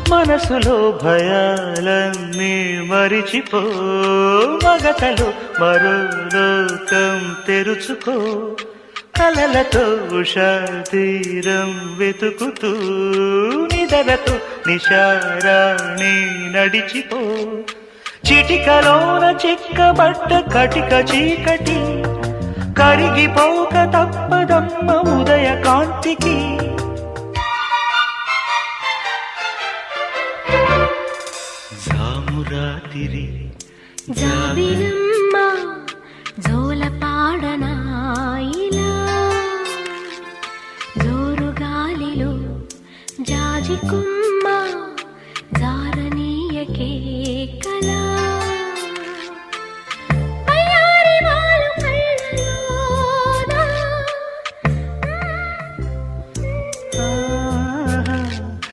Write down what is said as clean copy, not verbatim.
మనసులో భయాలన్నీ మరిచిపో, మగతలో మరో లోకం తెరుచుకో, కలలతో ఉషా తీరం వెతుకుతూ నిదరతో నిశారాణి నడిచిపో. చిటికలోన చిక్కబడ్డ కటిక చీకటి కరిగిపోక తప్పదమ్మ ఉదయ కాంతికి. జామురాతిరి జాబిలమ్మ జోల పాడనాయిలా, జోరు గాలిలో జాజి కొమ్మ జారనీయకే కల.